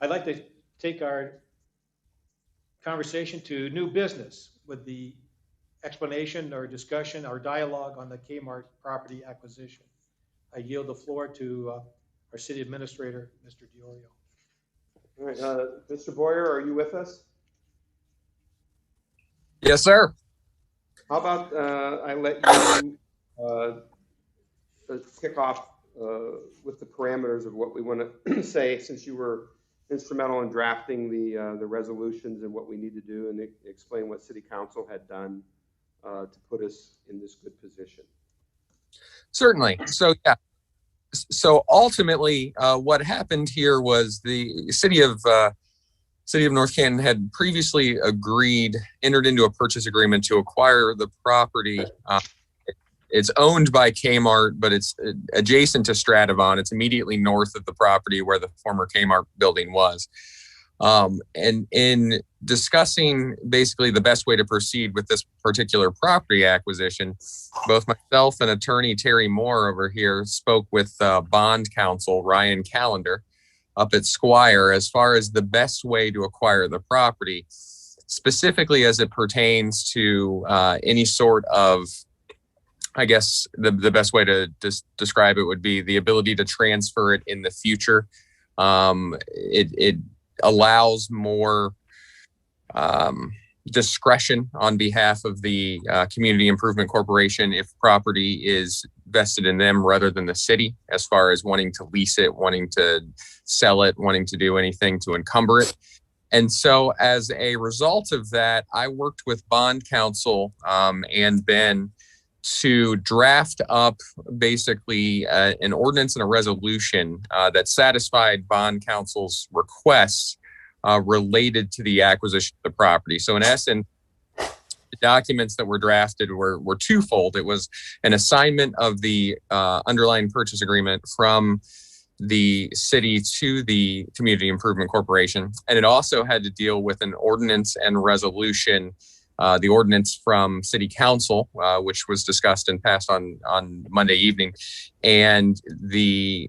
I'd like to take our conversation to new business with the explanation or discussion or dialogue on the Kmart property acquisition. I yield the floor to our city administrator, Mr. Diorio. All right, Mr. Boyer, are you with us? Yes, sir. How about I let you kick off with the parameters of what we want to say, since you were instrumental in drafting the resolutions and what we need to do, and explain what City Council had done to put us in this good position. Certainly. So, yeah. So ultimately, what happened here was the city of North Canton had previously entered into a purchase agreement to acquire the property. It's owned by Kmart, but it's adjacent to Stratavon. It's immediately north of the property where the former Kmart building was. And in discussing basically the best way to proceed with this particular property acquisition, both myself and attorney Terry Moore over here spoke with bond counsel Ryan Callender up at Squire as far as the best way to acquire the property, specifically as it pertains to any sort of, I guess the best way to describe it would be the ability to transfer it in the future. It allows more discretion on behalf of the Community Improvement Corporation if property is vested in them rather than the city, as far as wanting to lease it, wanting to sell it, wanting to do anything to encumber it. And so as a result of that, I worked with bond counsel and Ben to draft up basically an ordinance and a resolution that satisfied bond counsel's requests related to the acquisition of the property. So in essence, the documents that were drafted were twofold. It was an assignment of the underlying purchase agreement from the city to the Community Improvement Corporation. And it also had to deal with an ordinance and resolution, the ordinance from City Council, which was discussed and passed on Monday evening, and the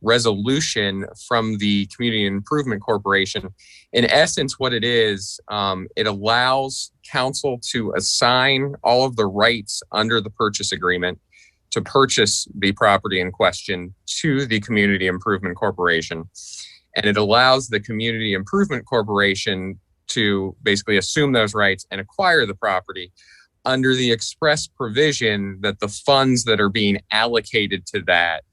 resolution from the Community Improvement Corporation. In essence, what it is, it allows council to assign all of the rights under the purchase agreement to purchase the property in question to the Community Improvement Corporation. And it allows the Community Improvement Corporation to basically assume those rights and acquire the property under the express provision that the funds that are being allocated to that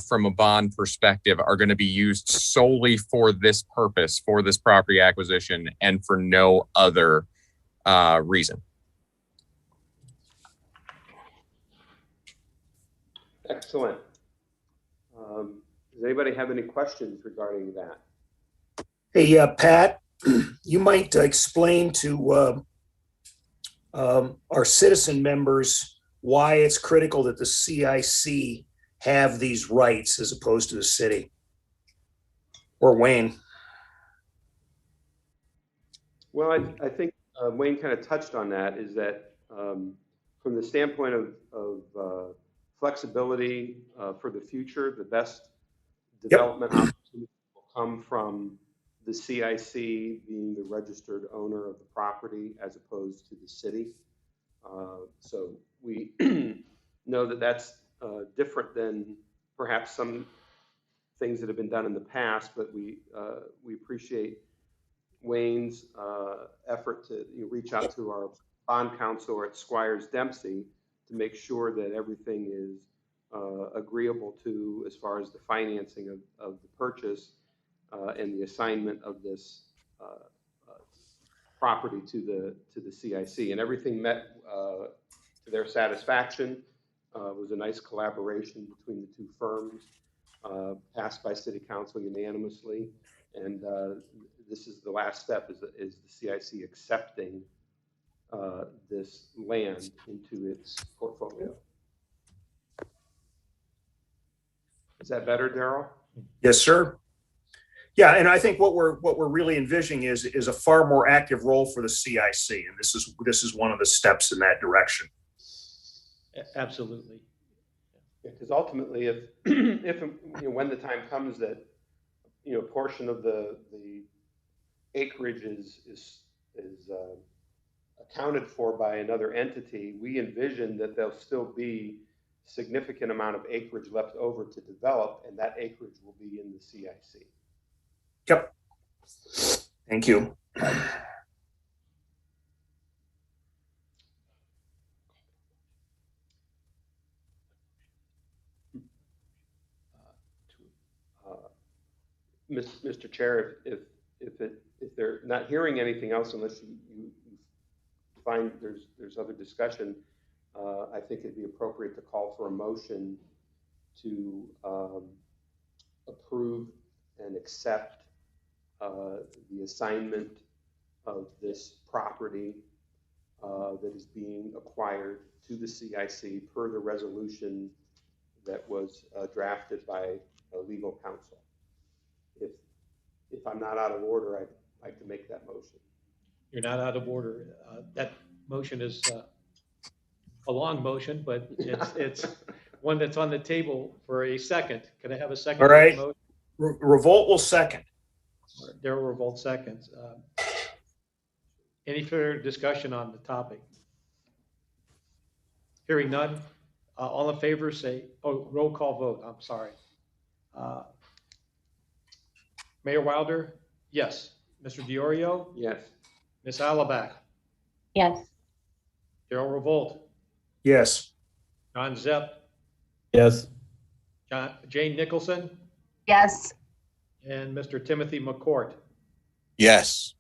from a bond perspective are going to be used solely for this purpose, for this property acquisition, and for no other reason. Excellent. Does anybody have any questions regarding that? Hey, Pat, you might explain to our citizen members why it's critical that the CIC have these rights as opposed to the city, or Wayne. Well, I think Wayne kind of touched on that, is that from the standpoint of flexibility for the future, the best development opportunity will come from the CIC being the registered owner of the property as opposed to the city. So we know that that's different than perhaps some things that have been done in the past, but we appreciate Wayne's effort to reach out to our bond counsel at Squires Dempsey to make sure that everything is agreeable to as far as the financing of the purchase and the assignment of this property to the CIC. And everything met to their satisfaction. It was a nice collaboration between the two firms, passed by City Council unanimously. And this is the last step, is the CIC accepting this land into its portfolio. Is that better, Darrell? Yes, sir. Yeah, and I think what we're really envisioning is a far more active role for the CIC, and this is one of the steps in that direction. Absolutely. Because ultimately, if when the time comes that portion of the acreage is accounted for by another entity, we envision that there'll still be significant amount of acreage left over to develop, and that acreage will be in the CIC. Yep. Thank you. Mr. Chair, if they're not hearing anything else, unless you find there's other discussion, I think it'd be appropriate to call for a motion to approve and accept the assignment of this property that is being acquired to the CIC per the resolution that was drafted by legal counsel. If I'm not out of order, I'd like to make that motion. You're not out of order. That motion is a long motion, but it's one that's on the table for a second. Can I have a second? All right. Motion? Revolt will second. Darrell Revolt seconds. Any further discussion on the topic? Hearing none. All in favor say, roll call vote. I'm sorry. Mayor Wilder? Yes. Mr. Diorio? Yes. Ms. Alabak? Yes. Darrell Revolt? Yes. John Zepp? Yes. Jane Nicholson? Yes. And Mr. Timothy McCourt? Yes.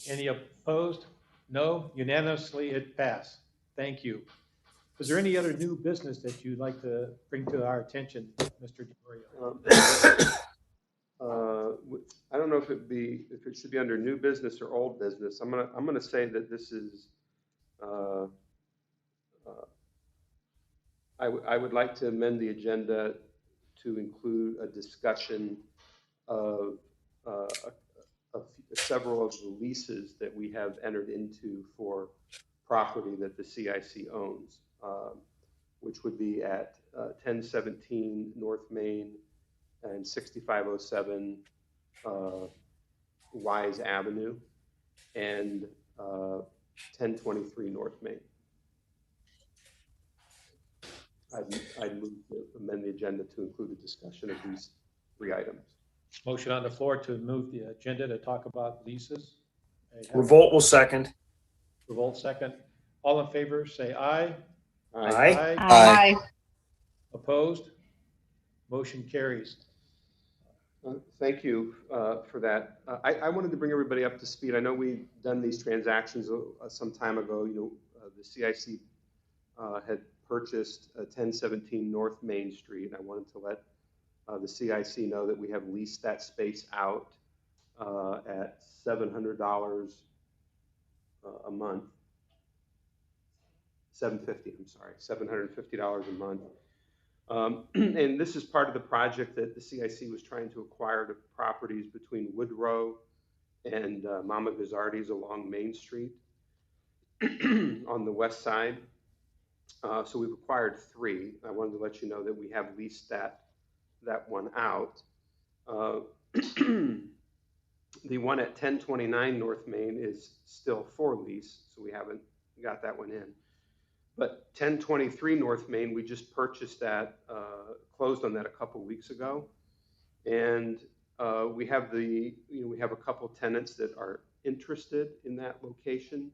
Any opposed? No. Unanimously, it passed. Thank you. Is there any other new business that you'd like to bring to our attention, Mr. DeMario? I don't know if it should be under new business or old business. I'm gonna say that this is. I would like to amend the agenda to include a discussion of several of the leases that we have entered into for property that the CIC owns, which would be at 1017 North Main and 6507 Wise Avenue and 1023 North Main. I'd move to amend the agenda to include a discussion of these three items. Motion on the floor to move the agenda to talk about leases. Revolt will second. Revolt second. All in favor, say aye. Aye. Aye. Opposed? Motion carries. Thank you for that. I wanted to bring everybody up to speed. I know we've done these transactions some time ago. The CIC had purchased 1017 North Main Street. I wanted to let the CIC know that we have leased that space out at $700 a month. $750, I'm sorry, $750 a month. And this is part of the project that the CIC was trying to acquire the properties between Woodrow and Mama Gazzardi's along Main Street on the west side. So we've acquired three. I wanted to let you know that we have leased that one out. The one at 1029 North Main is still for lease, so we haven't got that one in. But 1023 North Main, we just purchased that, closed on that a couple weeks ago, and we have a couple tenants that are interested in that location,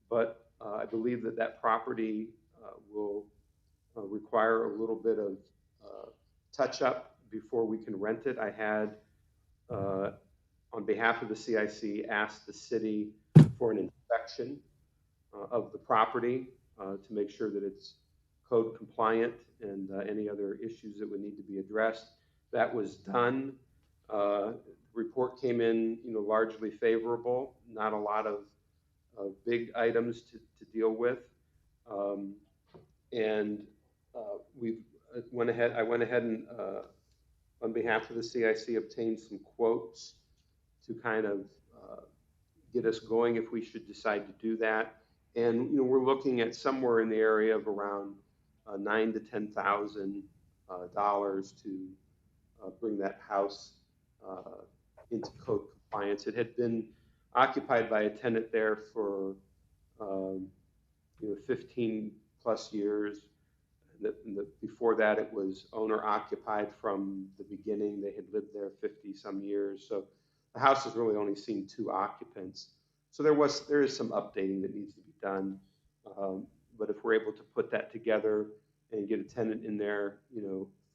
but I believe that property will require a little bit of touch up before we can rent it. I had, on behalf of the CIC, asked the city for an inspection of the property to make sure that it's code compliant and any other issues that would need to be addressed. That was done. Report came in, largely favorable. Not a lot of big items to deal with, and I went ahead and on behalf of the CIC obtained some quotes to kind of get us going if we should decide to do that. And we're looking at somewhere in the area of around $9,000 to $10,000 to bring that house into code compliance. It had been occupied by a tenant there for 15 plus years. Before that, it was owner occupied from the beginning. They had lived there 50 some years. So the house has really only seen 2 occupants. So there is some updating that needs to be done. But if we're able to put that together and get a tenant in there,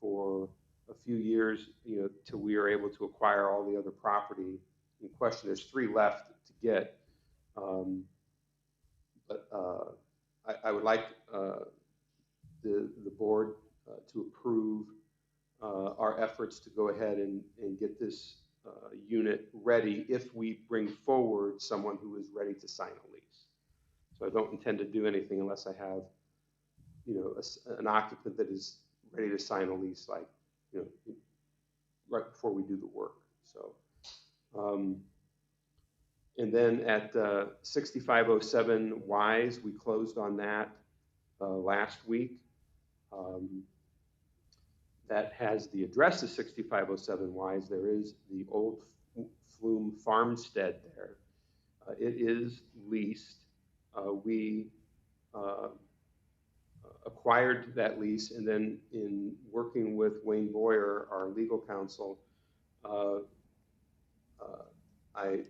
for a few years, till we are able to acquire all the other property in question. There's 3 left to get. But I would like the board to approve our efforts to go ahead and get this unit ready if we bring forward someone who is ready to sign a lease. So I don't intend to do anything unless I have, an occupant that is ready to sign a lease, like, right before we do the work. So, and then at 6507 Wise, we closed on that last week. That has the address of 6507 Wise. There is the old Flume farmstead there. It is leased. We acquired that lease, and then in working with Wayne Boyer, our legal counsel, I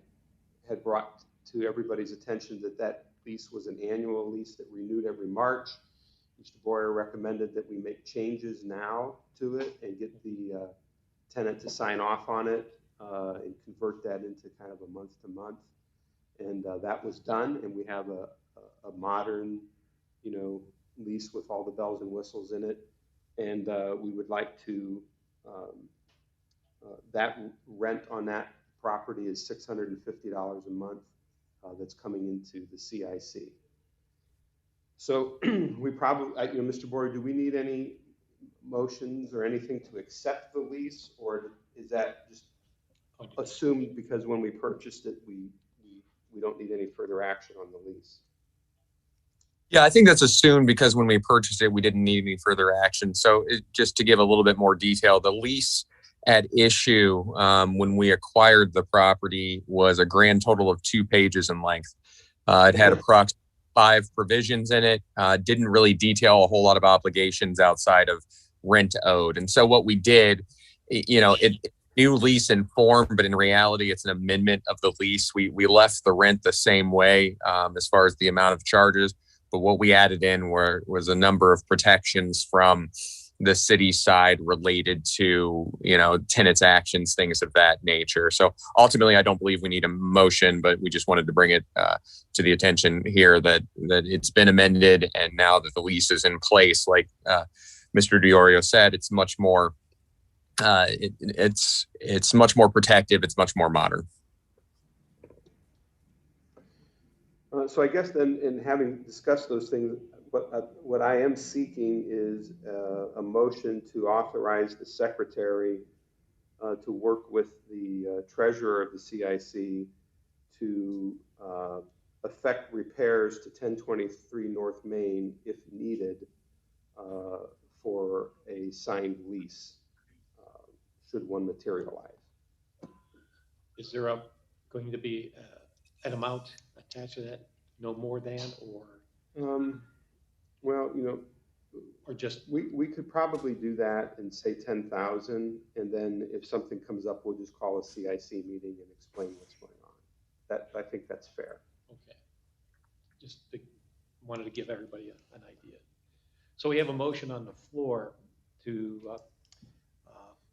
had brought to everybody's attention that lease was an annual lease that renewed every March. Mr. Boyer recommended that we make changes now to it and get the tenant to sign off on it and convert that into kind of a month-to-month. And that was done, and we have a modern, lease with all the bells and whistles in it. And we would like to, that rent on that property is $650 a month that's coming into the CIC. So we probably, Mr. Boyer, do we need any motions or anything to accept the lease, or is that just assumed because when we purchased it, we don't need any further action on the lease? Yeah, I think that's assumed because when we purchased it, we didn't need any further action. So just to give a little bit more detail, the lease at issue when we acquired the property was a grand total of 2 pages in length. It had approximately 5 provisions in it, didn't really detail a whole lot of obligations outside of rent owed. And so what we did, new lease in form, but in reality, it's an amendment of the lease. We left the rent the same way as far as the amount of charges, but what we added in was a number of protections from the city side related to, tenants' actions, things of that nature. So ultimately, I don't believe we need a motion, but we just wanted to bring it to the attention here that it's been amended, and now that the lease is in place, like Mr. DiOrio said, it's much more it's much more protective. It's much more modern. So I guess then, in having discussed those things, what I am seeking is a motion to authorize the secretary to work with the treasurer of the CIC to effect repairs to 1023 North Main if needed for a signed lease, should one materialize. Is there going to be an amount attached to that, no more than, or? Well, or just we could probably do that and say 10,000, and then if something comes up, we'll just call a CIC meeting and explain what's going on. I think that's fair. okay. Just wanted to give everybody an idea. So we have a motion on the floor to.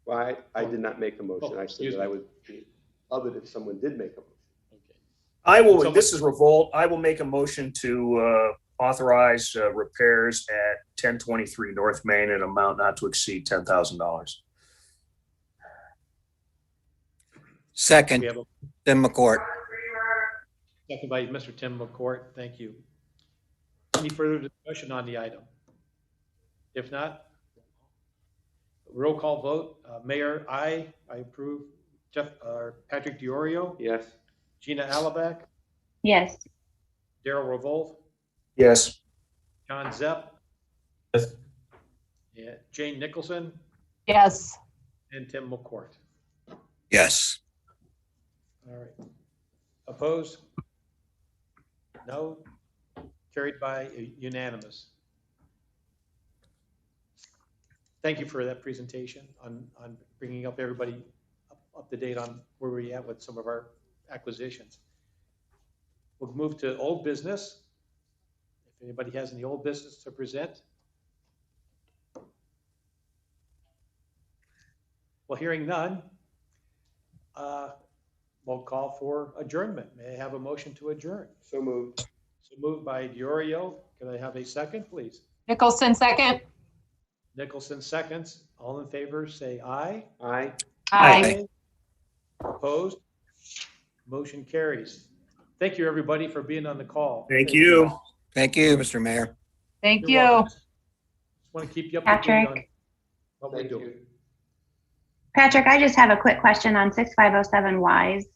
Well, I did not make a motion. I said that I me. would love it if someone did make a motion. Okay. I will, this is Revolt. I will make a motion to authorize repairs at 1023 North Main at an amount not to exceed $10,000. Second, We have a Tim McCourt. second by Mr. Tim McCourt. Thank you. Any further discussion on the item? If not, roll call vote. Mayor, I approve. Patrick DiOrio, Yes. Gina Alabac, Yes. Daryl Revolt, Yes. John Zepp, Yes. yeah, Jane Nicholson, Yes. and Tim McCourt. Yes. All right. Opposed? No? Carried by unanimous. Thank you for that presentation on bringing up everybody up to date on where we're at with some of our acquisitions. We'll move to old business. If anybody has any old business to present. Well, hearing none, we'll call for adjournment. May I have a motion to adjourn? So moved. So moved by Diorio. Can I have a second, please? Nicholson, second. Nicholson seconds. All in favor, say aye. Aye. Aye. Opposed? Motion carries. Thank you, everybody, for being on the call. Thank you. Thank you, Mr. Mayor. Thank You're you. welcome. Just want to keep you up to date on Patrick. what we're Thank doing. you. Patrick, I just have a quick question on 6507 Wise.